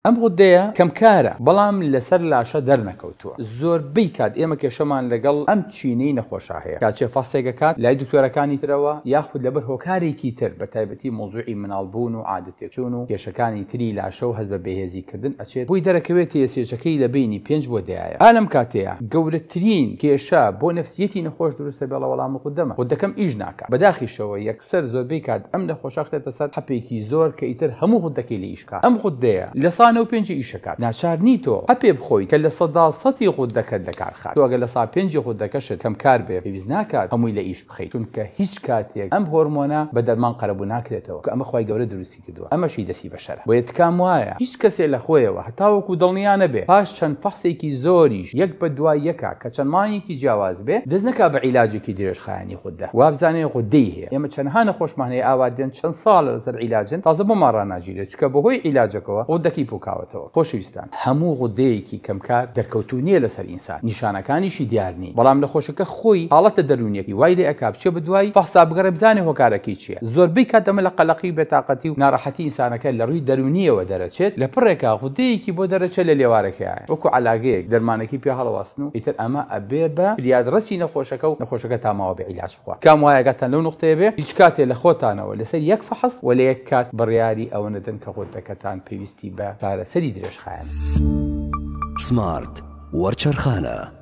ئەم غودەیە کەمکارە بەڵام لەسەر لاشە دەرنەکەوتووە زۆربەی کات ئێمە کێشەمان لەگەڵ ئەم چینەی نەخۆشە هەیە کاتچێ فاسێگە کات لای دکتۆرەکانی ترەوە یاخود لەبەر هۆکارێکی تر بە تایبەتی مۆزوعی مناڵبوون و عادەتێکچوون و کێشەکانی تری لاشە و هەز بە بەهێزیکردن ئەچێت بۆی دەرەکەوێت تێسێچەکەی لە بینی 5 بۆ دەیە ئالەم کاتەیە گەورەترین کێشە بۆ نەفسیەتی نەخۆش دروستە بێڵە وەڵام خوددەمە خودەکەم ئیش ناکات بەداخیشەوە یەکسەر زۆربەی کات ئەم نەخۆشە خرێتە سەر حەپێکی زۆر کە ئیتر هەموو خودەکەی لە ئیشکا ئەم خوددەیە لە 105 ئیشەکە ناچار نیتۆ هەپێ بخۆیت کە لە 100% خود دەکەت لە کارخات تۆ ئەگە لە 105 خود دەکەشت کەم کار بێ پێویست ناکات هەمووی لە ئیش بخەیت چونکە هیچ کاتێک ئەم هۆرمۆنە بە دەرمان قەرەبوو ناکرێتەوە کە ئەمە خوای گەورە دروستی کردووە ئەمەشی دەسی بەشەرە بۆ یەتکام وایە هیچ کەسێ لە خۆیەوە هەتاوەکو دڵنیا نەبێ پاش چەند فەحسێکی زۆریش یەک بە دوای یەکە کە چەند مانگێکی جیاواز بێ دەست نەکا بە عیلاجێکی درێژخایەنی خوددا وابزانێ خوددەی هەیە ئێمە چەندها نەخۆشمان هەیە ئاوا دێن چەند ساڵە لەسەر عیلاجن تازە بۆمان ڕاناگیرێت چکە بەهۆی عیلاجەکەوە خوددەکی پوکاوەتەوە خۆشەویستان هەموو غودەیەکی کەمکار دەرکەوتو نییە لەسەر ئینسان نیشانەکانیشی دیار نی بەڵام لە خۆشەکە خۆی حاڵەتە دەرونیەکی وای لێ ئەکا بچێ بە دوای فەحسا بگەڕێ بزانێ هۆکارەکەی چییە زۆربەی کات ئەمە لە قەلەقی بێتاقەتی و ناڕەحەتی ئینسانەکە لە ڕووی دەرونیەوە دەرەچێت لە پڕێکا غودەیەکی بۆ دەرەچێت لە لێوارەکەیە وەکو عەلاگەیەک دەرمانێکی پێ هەڵەواستن و ئیتر ئەمە ئەبێ بە فریادڕەسی نەخۆشەکە و نەخۆشەکە تاماوە بە عیلاج بخوا کام وایەگەتان لەو نوختەیە بێ هیچ کاتێ لە خۆتانەوە لەسەر یەک فەحس و لە یەک کات بڕیاری ئەوە نەدەن کە غودەکەتان پێویستی بە چارەسەری درێژخایەن سمارت وەرچەرخانە